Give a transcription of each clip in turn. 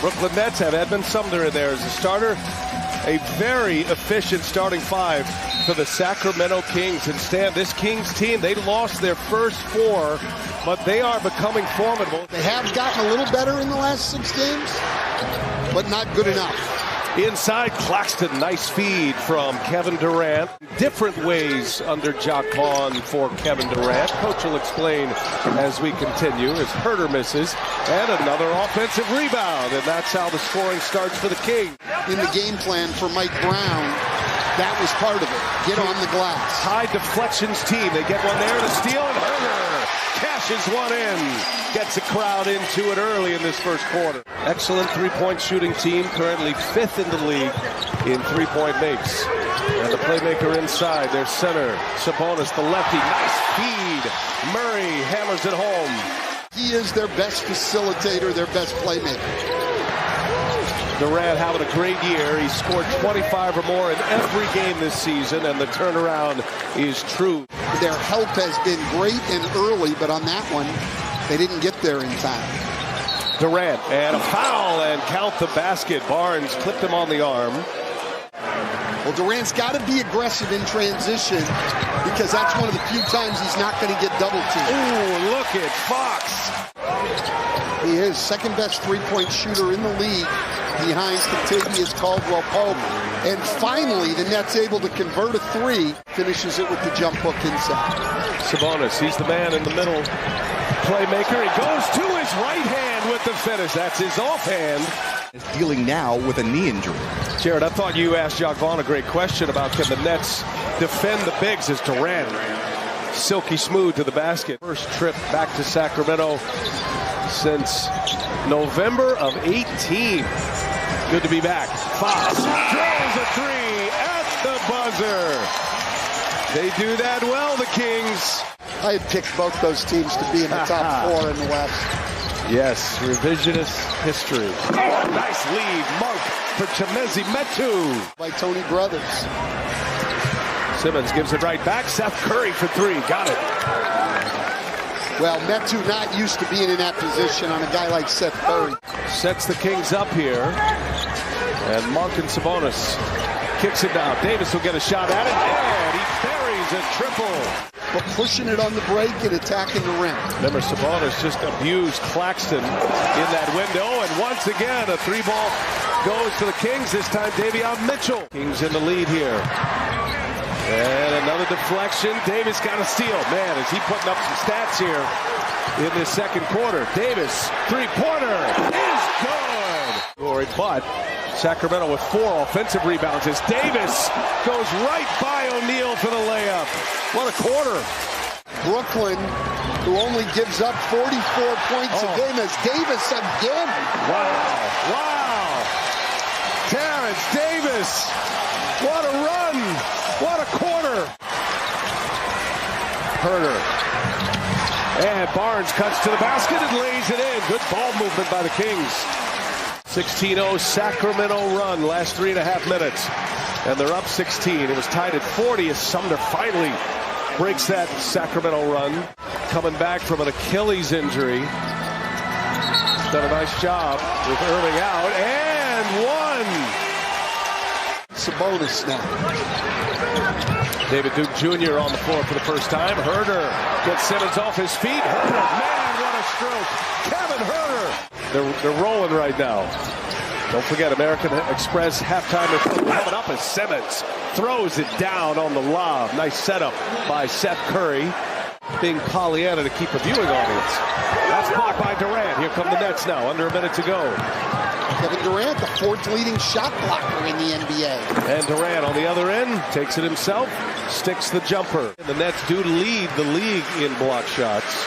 Brooklyn Nets have Edmund Sumner in there as a starter. A very efficient starting five for the Sacramento Kings. And Stan, this Kings team, they lost their first 4, but they are becoming formidable. They have gotten a little better in the last 6 games, but not good enough. Inside, Claxton, nice feed from Kevin Durant. Different ways under Jacque Vaughn for Kevin Durant. Coach will explain as we continue as Herter misses. And another offensive rebound. And that's how the scoring starts for the Kings. In the game plan for Mike Brown, that was part of it. Get on the glass. High deflections team. They get one there to steal, and Herter cashes one in. Gets the crowd into it early in this first quarter. Excellent three-point shooting team, currently 5th in the league in three-point makes. And the playmaker inside, their center, Sabonis, the lefty. Nice feed. Murray hammers it home. He is their best facilitator, their best playmaker. Durant having a great year. He scored 25 or more in every game this season, and the turnaround is true. Their help has been great and early, but on that one, they didn't get there in time. Durant, and a foul, and count the basket. Barnes clipped him on the arm. Well, Durant's got to be aggressive in transition because that's one of the few times he's not going to get double teamed. Ooh, look at Fox. He is second best three-point shooter in the league behind Kentavious Caldwell-Pope. And finally, the Nets able to convert a 3. Finishes it with the jump hook inside. Sabonis, he's the man in the middle. Playmaker, he goes to his right hand with the finish. That's his offhand. Is dealing now with a knee injury. Jared, I thought you asked Jacque Vaughn a great question about can the Nets defend the bigs as Durant silky smooth to the basket. First trip back to Sacramento since November of 18. Good to be back. Fox throws a 3 at the buzzer. They do that well, the Kings. I had picked both those teams to be in the top 4 in the West. Yes, revisionist history. Oh, nice lead, Monk for Chimezie Metu. By Tony Brothers. Simmons gives it right back. Seth Curry for 3. Got it. Well, Metu not used to being in that position on a guy like Seth Curry. Sets the Kings up here. And Monk and Sabonis kicks it down. Davis will get a shot at it. And he buries a triple. But pushing it on the break and attacking the rim. Remember, Sabonis just abused Claxton in that window. And once again, a 3-ball goes to the Kings. This time, Davion Mitchell. Kings in the lead here. And another deflection. Davis got a steal. Man, is he putting up some stats here in this second quarter. Davis, 3-pointer is good. But Sacramento with 4 offensive rebounds as Davis goes right by O'Neal for the layup. What a quarter. Brooklyn, who only gives up 44 points a game, as Davis again. Wow. Terrence Davis. What a run. What a quarter. Herter. And Barnes cuts to the basket and lays it in. Good ball movement by the Kings. 16-0 Sacramento run, last 3.5 minutes. And they're up 16. It was tied at 40 as Sumner finally breaks that Sacramento run. Coming back from an Achilles injury. Done a nice job with Irving out. And one. Sabonis now. David Duke Jr. on the floor for the first time. Herter gets Simmons off his feet. Herter, man, what a stroke. Kevin Herter. They're rolling right now. Don't forget, American Express halftime coming up as Simmons throws it down on the lob. Nice setup by Seth Curry. Being Pollyanna to keep a viewing audience. That's blocked by Durant. Here come the Nets now, under a minute to go. Kevin Durant, the 4th leading shot blocker in the NBA. And Durant on the other end takes it himself, sticks the jumper. And the Nets do lead the league in block shots.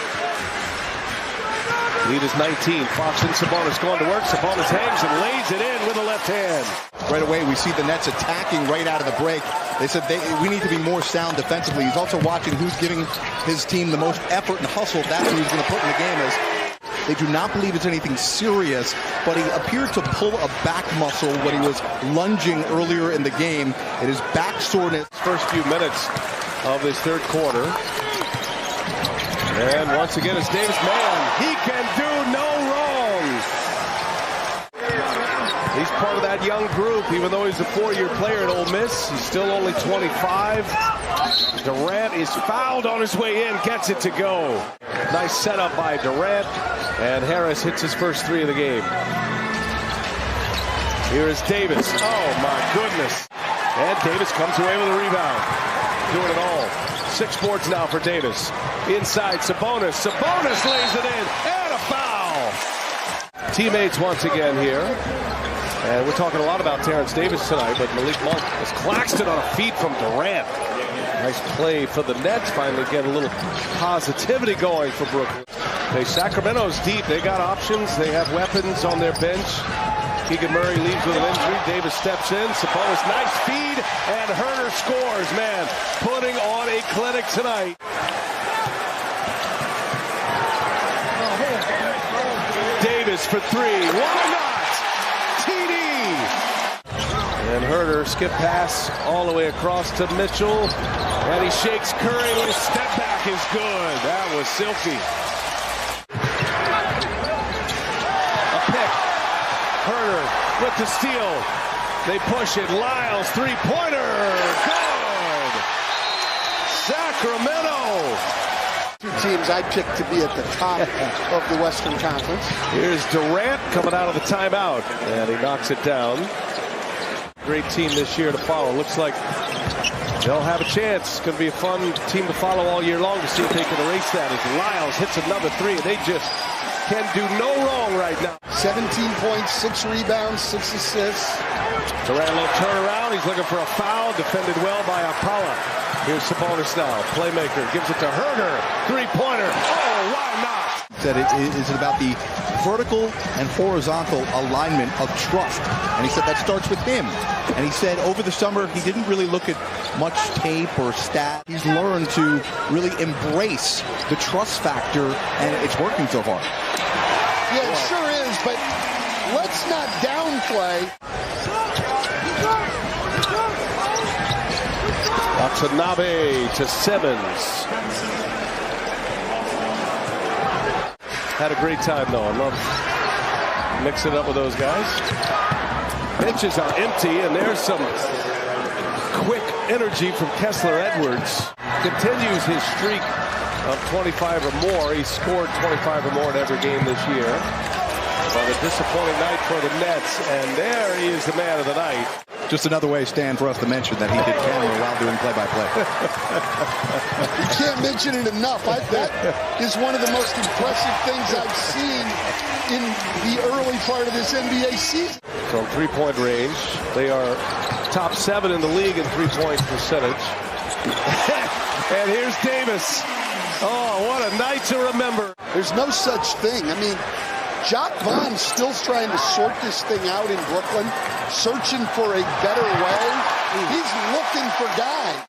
Lead is 19. Fox and Sabonis going to work. Sabonis hangs and lays it in with a left hand. Right away, we see the Nets attacking right out of the break. They said we need to be more sound defensively. He's also watching who's giving his team the most effort and hustle. That's who he's going to put in the game. They do not believe it's anything serious, but he appeared to pull a back muscle when he was lunging earlier in the game. It is back soreness. First few minutes of this third quarter. And once again, it's Davis. Man, he can do no wrong. He's part of that young group, even though he's a four-year player at Ole Miss. He's still only 25. Durant is fouled on his way in, gets it to go. Nice setup by Durant, and Harris hits his first three of the game. Here is Davis. Oh, my goodness. And Davis comes away with a rebound. Doing it all. 6 boards now for Davis. Inside Sabonis. Sabonis lays it in. And a foul. Teammates once again here. And we're talking a lot about Terrence Davis tonight, but Malik Monk has Claxton on a feed from Durant. Nice play for the Nets. Finally get a little positivity going for Brooklyn. Okay, Sacramento's deep. They got options. They have weapons on their bench. Keegan Murray leaves with an injury. Davis steps in. Sabonis, nice feed, and Herter scores. Man, putting on a clinic tonight. Davis for three. Why not? TD. And Herter skip pass all the way across to Mitchell. And he shakes Curry. His step back is good. That was silky. A pick. Herter with the steal. They push it. Lyles, three-pointer. Good. Sacramento. Two teams I picked to be at the top of the Western Conference. Here's Durant coming out of the timeout. And he knocks it down. Great team this year to follow. Looks like they'll have a chance. It's going to be a fun team to follow all year long to see if they can erase that. As Lyles hits another three, and they just can do no wrong right now. 17 points, 6 rebounds, 6 assists. Durant, little turnaround. He's looking for a foul. Defended well by Apala. Here's Sabonis now. Playmaker gives it to Herter. Three-pointer. Oh, why not? Said it is about the vertical and horizontal alignment of trust. And he said that starts with him. And he said over the summer, he didn't really look at much tape or stat. He's learned to really embrace the trust factor, and it's working so far. Yeah, it sure is, but let's not downplay. Watanabe to Simmons. Had a great time, though. I love mixing it up with those guys. Benches are empty, and there's some quick energy from Kessler Edwards. Continues his streak of 25 or more. He scored 25 or more in every game this year. But a disappointing night for the Nets, and there he is the man of the night. Just another way, Stan, for us to mention that he did camera while doing play-by-play. You can't mention it enough. That is one of the most impressive things I've seen in the early part of this NBA season. From three-point range, they are top 7 in the league in three-point percentage. And here's Davis. Oh, what a night to remember. There's no such thing. I mean, Jacques Vaughn's still trying to sort this thing out in Brooklyn, searching for a better way. He's looking for guys.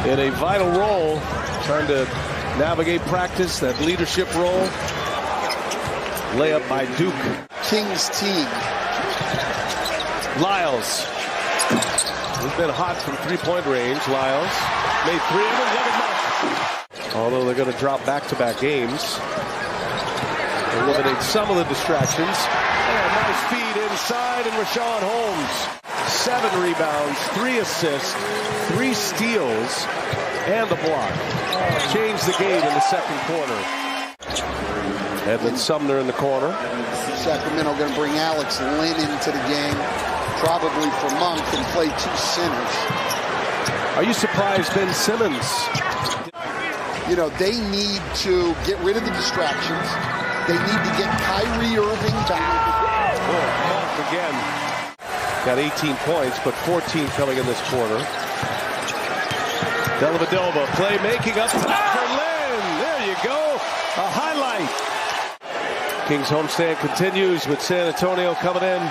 In a vital role, trying to navigate practice, that leadership role. Layup by Duke. King's team. Lyles. He's been hot from three-point range. Lyles made 3 of them. Look at Monk. Although they're going to drop back-to-back games. Eliminate some of the distractions. And a nice feed inside, and Rashawn Holmes. 7 rebounds, 3 assists, 3 steals, and a block. Changed the game in the second quarter. Edmund Sumner in the corner. Sacramento going to bring Alex Lynn into the game, probably for Monk, and play 2 centers. Are you surprised Ben Simmons? You know, they need to get rid of the distractions. They need to get Kyrie Irving back. Oh, Monk again. Got 18 points, but 14 coming in this quarter. Dellavedova playmaking up top for Lynn. There you go. A highlight. Kings homestand continues with San Antonio coming in